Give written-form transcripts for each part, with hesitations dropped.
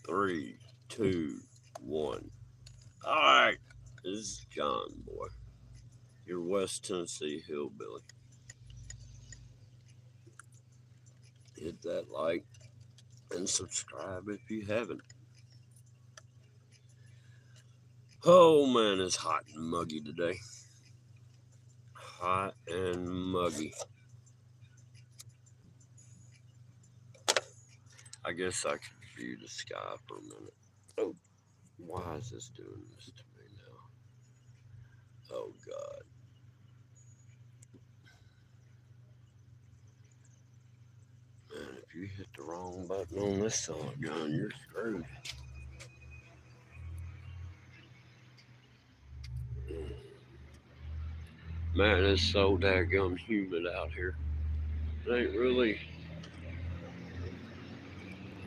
Three, two, one. All right, this is John, boy, your West Tennessee hillbilly. Hit that like and subscribe if you haven't. Oh man, it's hot and muggy today. Hot and muggy. I guess I could view the sky for a minute. Oh, why is this doing this to me now? Oh God. Man, if you hit the wrong button on this son of a gun, you're screwed. Man, it's so daggum humid out here. It ain't really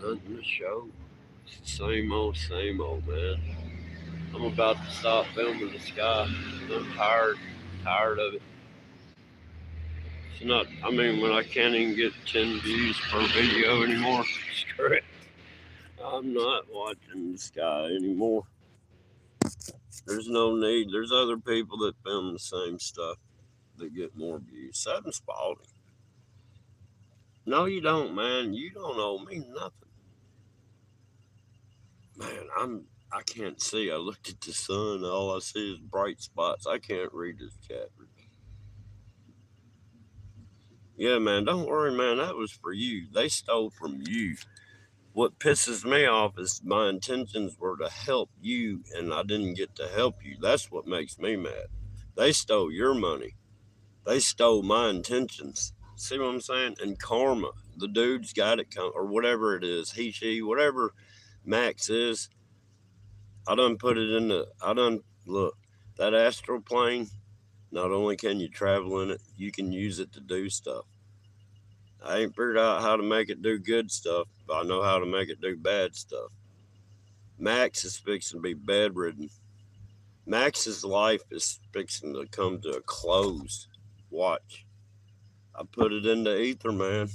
nothing to show. It's the same old, man. I'm about to stop filming the sky. I'm tired of it. It's not, I mean, when I can't even get 10 views per video anymore, screw it. I'm not watching the sky anymore. There's no need. There's other people that film the same stuff that get more views. Seven Spalding. No, you don't, man. You don't owe me nothing. Man, I can't see. I looked at the sun. All I see is bright spots. I can't read this chat. Yeah, man, don't worry, man. That was for you. They stole from you. What pisses me off is my intentions were to help you and I didn't get to help you. That's what makes me mad. They stole your money. They stole my intentions. See what I'm saying? And karma. The dude's got it, or whatever it is, he, she, whatever Max is. I done, look, that astral plane, not only can you travel in it, you can use it to do stuff. I ain't figured out how to make it do good stuff, but I know how to make it do bad stuff. Max is fixing to be bedridden. Max's life is fixing to come to a close. Watch. I put it into ether, man.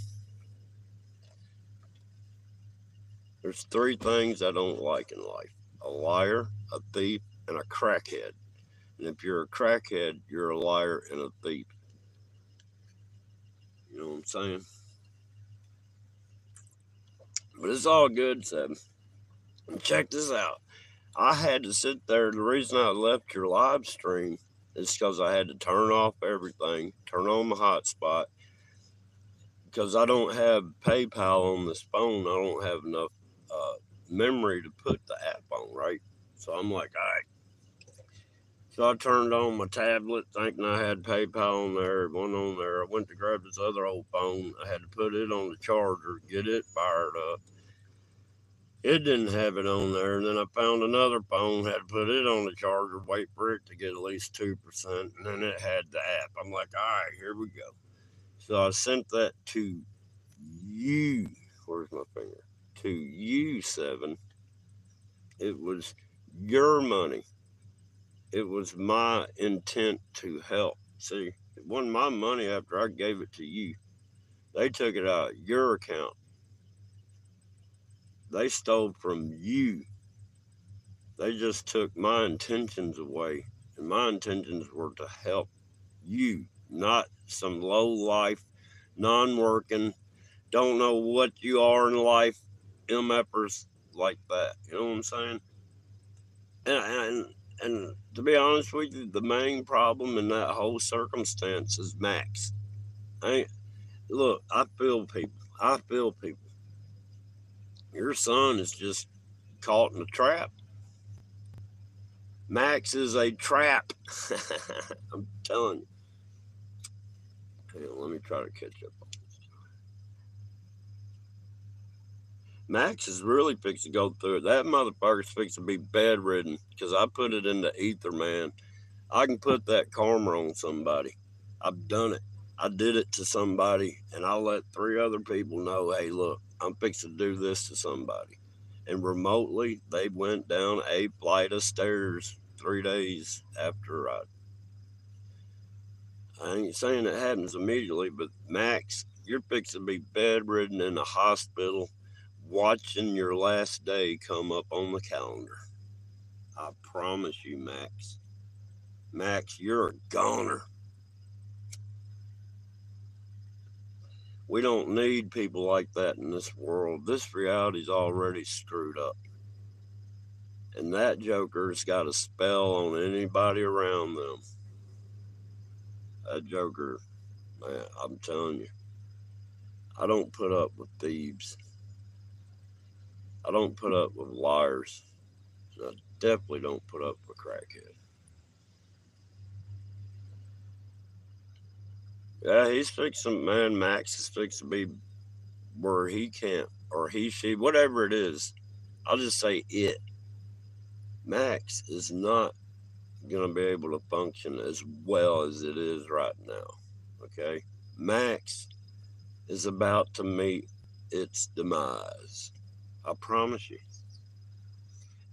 There's three things I don't like in life: a liar, a thief, and a crackhead. And if you're a crackhead, you're a liar and a thief. You know what I'm saying? But it's all good, Seven. And check this out. I had to sit there. The reason I left your live stream is because I had to turn off everything, turn on my hotspot, because I don't have PayPal on this phone. I don't have enough memory to put the app on, right? So I'm like, all right. So I turned on my tablet thinking I had PayPal on there, one on there. I went to grab this other old phone. I had to put it on the charger, get it fired up. It didn't have it on there. And then I found another phone, had to put it on the charger, wait for it to get at least 2%. And then it had the app. I'm like, all right, here we go. So I sent that to you. Where's my finger? To you, Seven. It was your money. It was my intent to help. See, it wasn't my money after I gave it to you. They took it out of your account. They stole from you. They just took my intentions away. And my intentions were to help you, not some low life, non working, don't know what you are in life, MFers like that. You know what I'm saying? And to be honest with you, the main problem in that whole circumstance is Max. I look, I feel people. I feel people. Your son is just caught in a trap. Max is a trap. I'm telling you. Hang on, let me try to catch up on this. Max is really fixing to go through it. That motherfucker's fixing to be bedridden because I put it in the ether, man. I can put that karma on somebody. I've done it. I did it to somebody, and I let three other people know, hey, look, I'm fixing to do this to somebody. And remotely, they went down a flight of stairs 3 days after I ain't saying it happens immediately, but Max, you're fixing to be bedridden in the hospital watching your last day come up on the calendar. I promise you, Max. Max, you're a goner. We don't need people like that in this world. This reality's already screwed up. And that joker's got a spell on anybody around them. That joker, man, I'm telling you, I don't put up with thieves. I don't put up with liars. And I definitely don't put up with crackhead. Yeah, he's fixing, man, Max is fixing to be where he can't, or he, she, whatever it is. I'll just say it. Max is not going to be able to function as well as it is right now. Okay? Max is about to meet its demise. I promise you.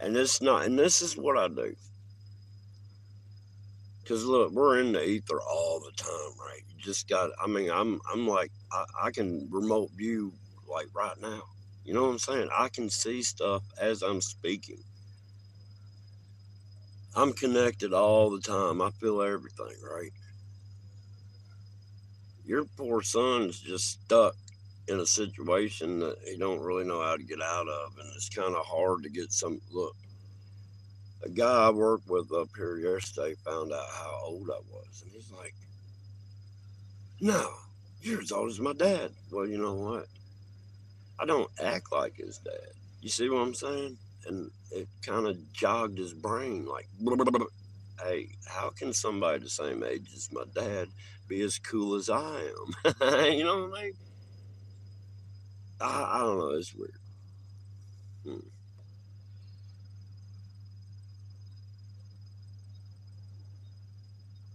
And it's not, and this is what I do. Because look, we're in the ether all the time, right? You just got, I mean, I'm like, I can remote view like right now. You know what I'm saying? I can see stuff as I'm speaking. I'm connected all the time. I feel everything, right? Your poor son's just stuck in a situation that he don't really know how to get out of, and it's kind of hard to get some look. A guy I worked with up here yesterday found out how old I was, and he's like, "No, you're as old as my dad." Well, you know what? I don't act like his dad. You see what I'm saying? And it kind of jogged his brain, like, hey, how can somebody the same age as my dad be as cool as I am? You know what I mean? I don't know. It's weird. Hmm.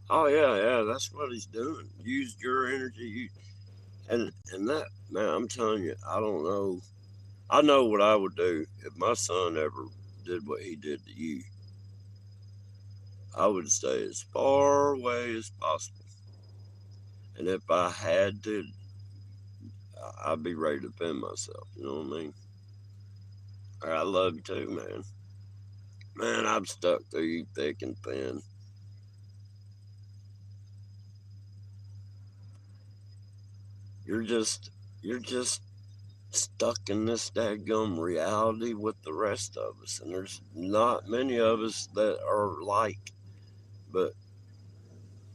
Oh yeah, yeah. That's what he's doing. Used your energy. And that man, I'm telling you, I don't know. I know what I would do if my son ever did what he did to you. I would stay as far away as possible. And if I had to, I'd be ready to defend myself. You know what I mean? I love you too, man. Man, I'm stuck through you thick and thin. You're just, you're just stuck in this daggum reality with the rest of us. And there's not many of us that are like, but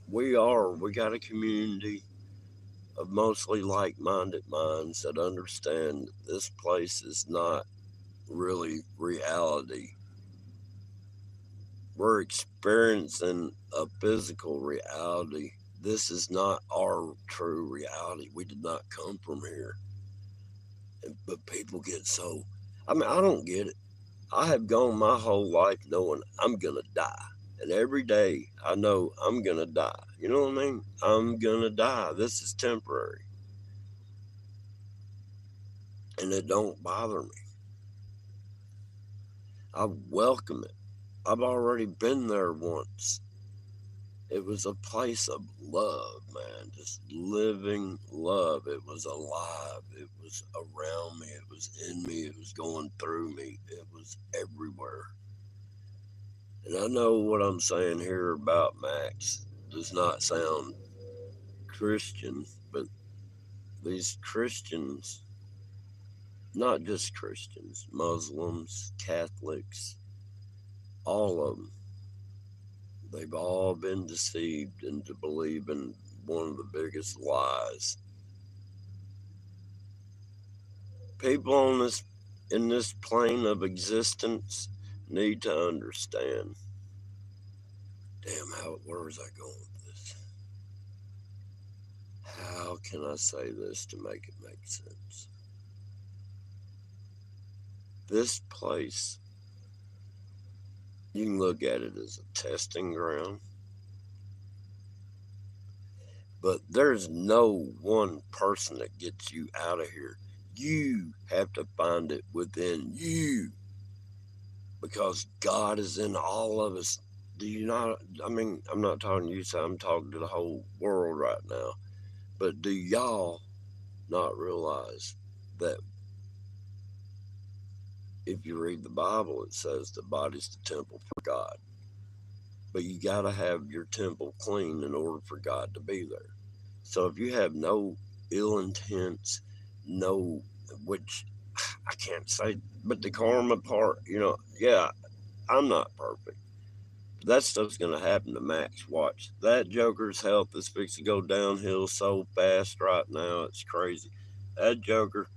we are. We got a community of mostly like minded minds that understand this place is not really reality. We're experiencing a physical reality. This is not our true reality. We did not come from here. But people get so, I mean, I don't get it. I have gone my whole life knowing I'm going to die. And every day I know I'm going to die. You know what I mean? I'm going to die. This is temporary. And it don't bother me. I welcome it. I've already been there once. It was a place of love, man. Just living love. It was alive. It was around me. It was in me. It was going through me. It was everywhere. And I know what I'm saying here about Max does not sound Christian, but these Christians, not just Christians, Muslims, Catholics, all of them, they've all been deceived into believing one of the biggest lies. People on this in this plane of existence need to understand. Damn, where was I going with this? How can I say this to make it make sense? This place, you can look at it as a testing ground, but there's no one person that gets you out of here. You have to find it within you because God is in all of us. Do you not? I mean, I'm not talking to you, so I'm talking to the whole world right now. But do y'all not realize that if you read the Bible, it says the body's the temple for God. But you got to have your temple clean in order for God to be there. So if you have no ill intents, no, which I can't say, but the karma part, yeah, I'm not perfect. But that stuff's going to happen to Max. Watch. That Joker's health is fixing to go downhill so fast right now. It's crazy. That Joker,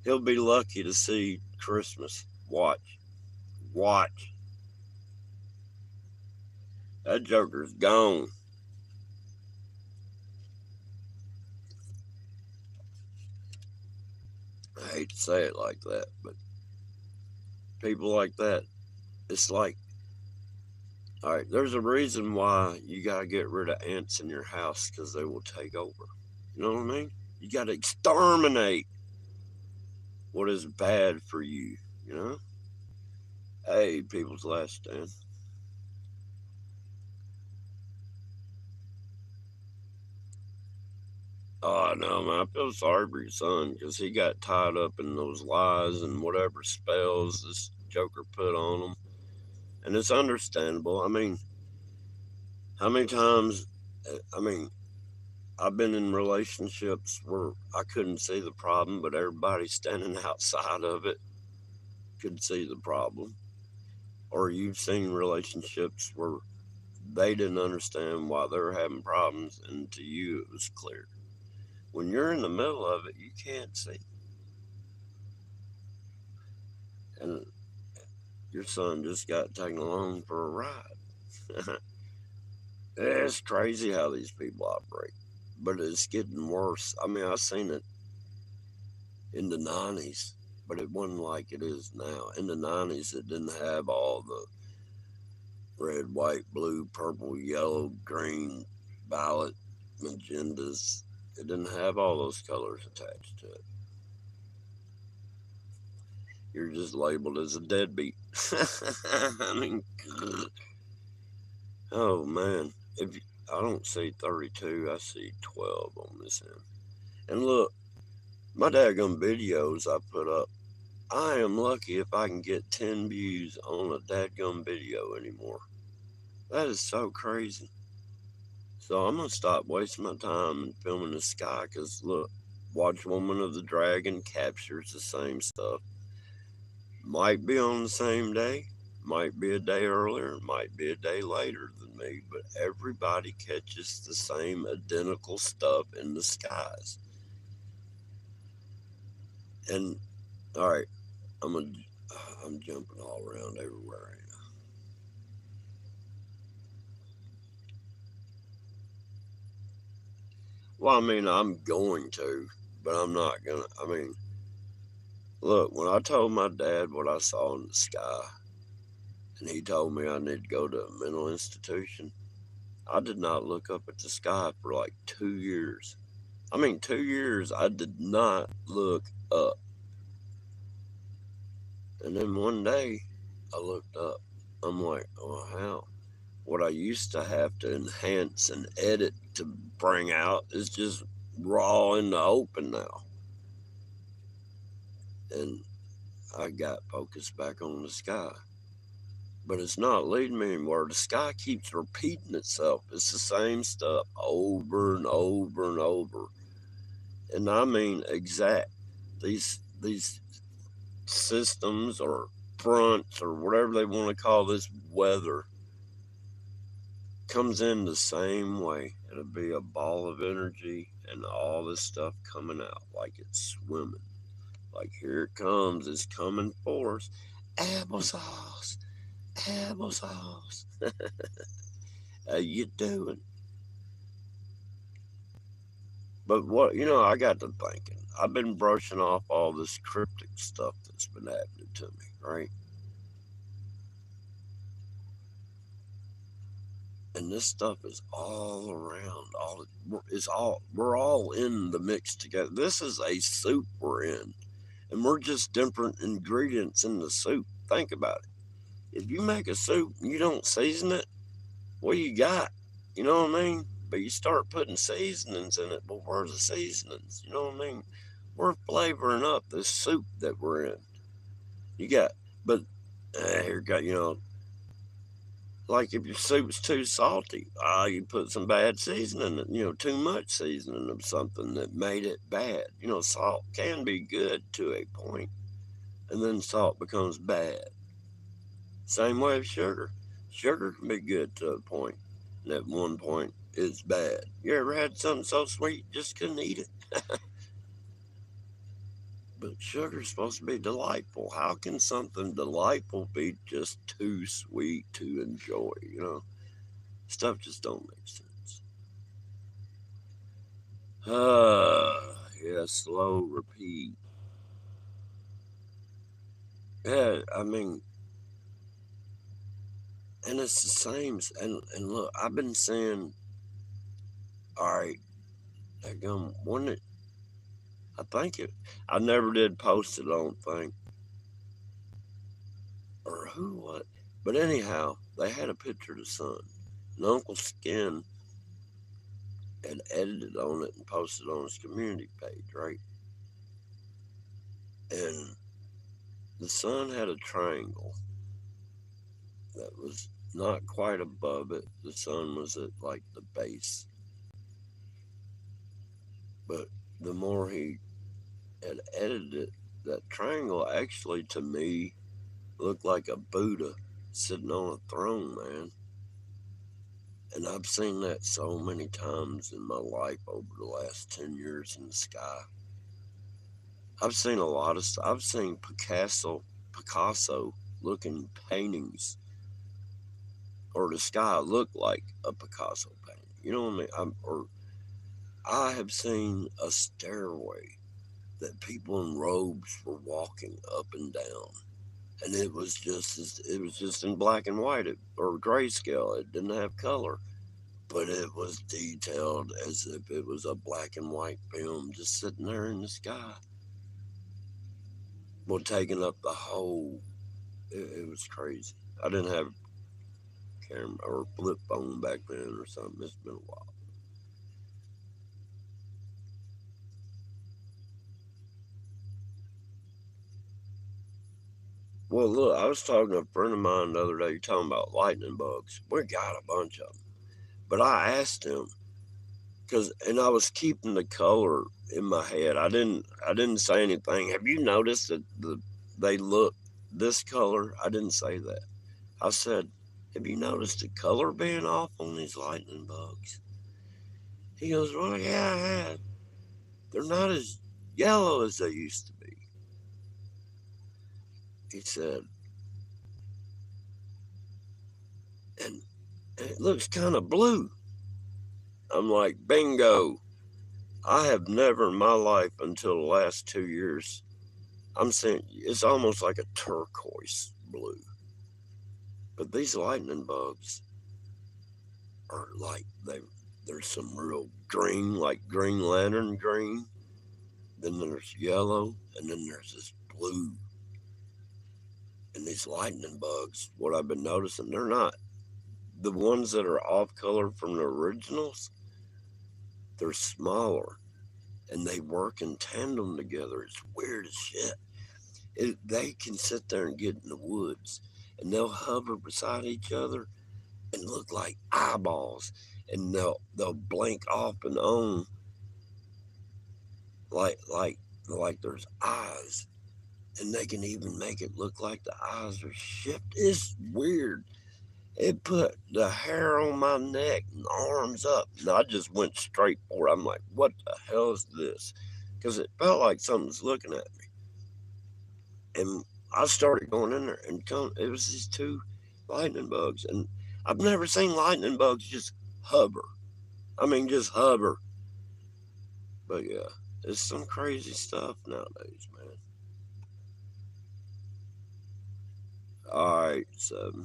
he'll be lucky to see Christmas. Watch. Watch. That Joker's gone. I hate to say it like that, but people like that, it's like, all right, there's a reason why you got to get rid of ants in your house because they will take over. You know what I mean? You got to exterminate what is bad for you, you know? Hey, people's last stand. Oh, no, man, I feel sorry for your son because he got tied up in those lies and whatever spells this Joker put on him. And it's understandable. I mean, how many times, I mean, I've been in relationships where I couldn't see the problem, but everybody standing outside of it could see the problem. Or you've seen relationships where they didn't understand why they were having problems, and to you it was clear. When you're in the middle of it, you can't see. And your son just got taken along for a ride. It's crazy how these people operate, but it's getting worse. I mean, I seen it in the 90s, but it wasn't like it is now. In the 90s, it didn't have all the red, white, blue, purple, yellow, green, violet, magendas. It didn't have all those colors attached to it. You're just labeled as a deadbeat. I mean, oh man, if I don't see 32, I see 12 on this end. And look, my daggum videos I put up, I am lucky if I can get 10 views on a dadgum video anymore. That is so crazy. So I'm gonna stop wasting my time filming the sky. Cause look, Watch Woman of the Dragon captures the same stuff. Might be on the same day, might be a day earlier, might be a day later than me, but everybody catches the same identical stuff in the skies. And all right, I'm a, I'm jumping all around everywhere. Well, I mean, I'm going to, but I'm not gonna. I mean, look, when I told my dad what I saw in the sky, and he told me I need to go to a mental institution, I did not look up at the sky for like 2 years. I mean, 2 years, I did not look up. And then one day, I looked up. I'm like, oh, how? What I used to have to enhance and edit to bring out is just raw in the open now. And I got focused back on the sky. But it's not leading me anywhere. The sky keeps repeating itself. It's the same stuff over and over and over. And I mean exact. These systems or fronts or whatever they want to call this weather comes in the same way. It'll be a ball of energy and all this stuff coming out like it's swimming. Like here it comes, it's coming for us. Applesauce, applesauce. How you doing? But what I got to thinking. I've been brushing off all this cryptic stuff that's been happening to me, right? And this stuff is all around. We're all in the mix together. This is a soup we're in, and we're just different ingredients in the soup. Think about it. If you make a soup and you don't season it, what you got? You know what I mean? But you start putting seasonings in it. But where's the seasonings? You know what I mean? We're flavoring up the soup that we're in. You got But here got like if your soup's too salty, you put some bad seasoning, too much seasoning of something that made it bad. Salt can be good to a point, and then salt becomes bad. Same way with sugar. Sugar can be good to a point, and at one point it's bad. You ever had something so sweet you just couldn't eat it? But sugar's supposed to be delightful. How can something delightful be just too sweet to enjoy? Stuff just don't make sense. Yeah, slow repeat. Yeah, I mean, and it's the same. And look, I've been saying, all right, when it, I think it, I never did post it, I don't think, or who, what. But anyhow, they had a picture of the sun. And Uncle Skin had edited on it and posted on his community page, right? And the sun had a triangle that was not quite above it. The sun was at like the base. But the more he had edited it, that triangle actually to me looked like a Buddha sitting on a throne, man. And I've seen that so many times in my life over the last 10 years in the sky. I've seen a lot of stuff. I've seen Picasso looking paintings, or the sky look like a Picasso painting. You know what I mean? I have seen a stairway that people in robes were walking up and down, and it was just in black and white or grayscale. It didn't have color, but it was detailed as if it was a black and white film just sitting there in the sky. Well, taking up the whole. It was crazy. I didn't have camera or flip phone back then or something. It's been a while. Well, look, I was talking to a friend of mine the other day talking about lightning bugs. We got a bunch of them, but I asked him and I was keeping the color in my head. I didn't say anything. Have you noticed that they look this color? I didn't say that. I said, have you noticed the color being off on these lightning bugs? He goes, well, yeah, I have. They're not as yellow as they used to be. He said, and it looks kind of blue. I'm like, bingo. I have never in my life until the last 2 years, I'm saying it's almost like a turquoise blue. But these lightning bugs are like there's some real green, like Green Lantern green. Then there's yellow, and then there's this blue. And these lightning bugs, what I've been noticing, they're not the ones that are off color from the originals. They're smaller, and they work in tandem together. It's weird as shit. They can sit there and get in the woods, and they'll hover beside each other and look like eyeballs, and they'll blink off and on like like like there's eyes, and they can even make it look like the eyes are shifted. It's weird. It put the hair on my neck and arms up, and I just went straight for it. I'm like, what the hell is this? Because it felt like something's looking at me, and I started going in there, and it was these two lightning bugs, and I've never seen lightning bugs just hover. I mean, just hover. But yeah, it's some crazy stuff nowadays, man. All right, so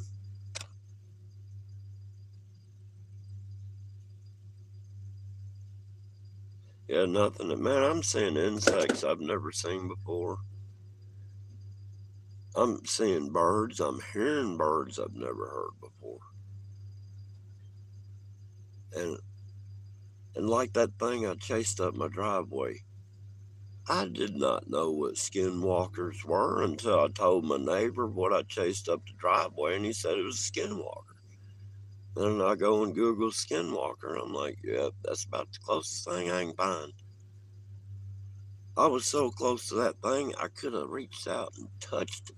yeah, nothing. Man, I'm seeing insects I've never seen before. I'm seeing birds. I'm hearing birds I've never heard before. And and like that thing I chased up my driveway. I did not know what skinwalkers were until I told my neighbor what I chased up the driveway, and he said it was a skinwalker. Then I go and Google skinwalker, and I'm like, yep, that's about the closest thing I can find. I was so close to that thing, I could have reached out and touched it.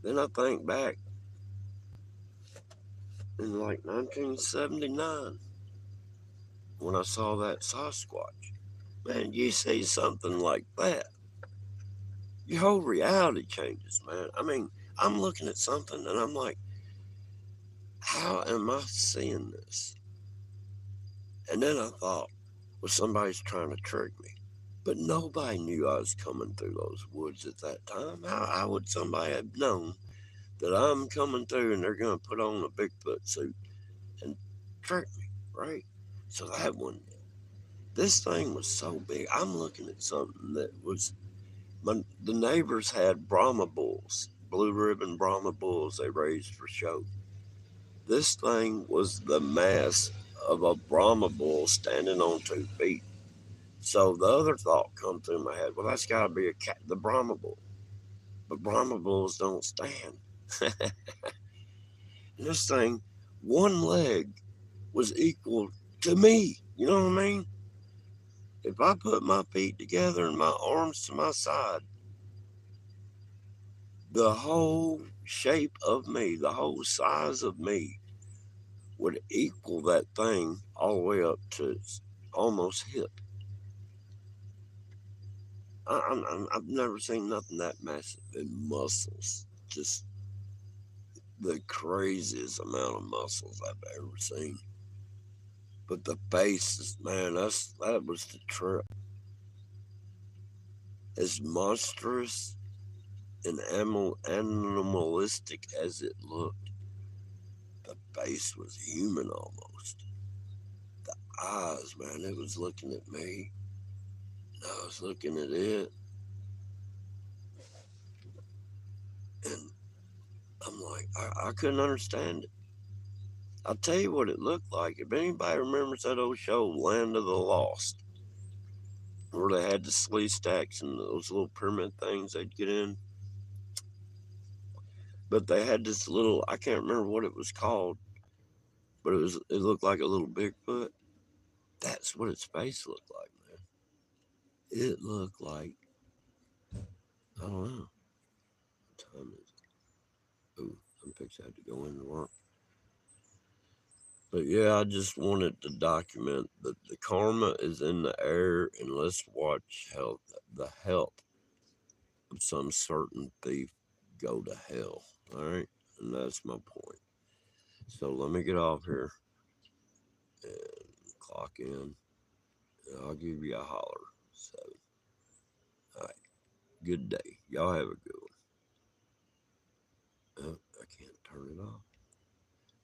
Then I think back in like 1979 when I saw that Sasquatch. Man, you see something like that, your whole reality changes, man. I mean, I'm looking at something and I'm like, how am I seeing this? And then I thought, well, somebody's trying to trick me. But nobody knew I was coming through those woods at that time. How would somebody have known that I'm coming through and they're going to put on a Bigfoot suit and trick me, right? So that one, this thing was so big. I'm looking at something that was, the neighbors had Brahma bulls, blue ribbon Brahma bulls they raised for show. This thing was the mass of a Brahma bull standing on 2 feet. So the other thought come through my head, well, that's got to be a cat, the Brahma bull. But Brahma bulls don't stand. And this thing, one leg was equal to me. You know what I mean? If I put my feet together and my arms to my side, the whole shape of me, the whole size of me would equal that thing all the way up to its almost hip. I've never seen nothing that massive in muscles. Just the craziest amount of muscles I've ever seen. But the faces, man, that was the trip. As monstrous and animalistic as it looked, the face was human almost. The eyes, man, it was looking at me. And I was looking at it. And I'm like, I couldn't understand it. I'll tell you what it looked like. If anybody remembers that old show, Land of the Lost, where they had the slee stacks and those little pyramid things they'd get in. But they had this little, I can't remember what it was called, but it looked like a little Bigfoot. That's what its face looked like, man. It looked like, I don't know, what time is it? Ooh, I'm fixing to go into work. But yeah, I just wanted to document that the karma is in the air, and let's watch how the health of some certain thief go to hell. All right, and that's my point. So let me get off here and clock in. And I'll give you a holler. So, all right, good day. Y'all have a good one. I can't turn it off.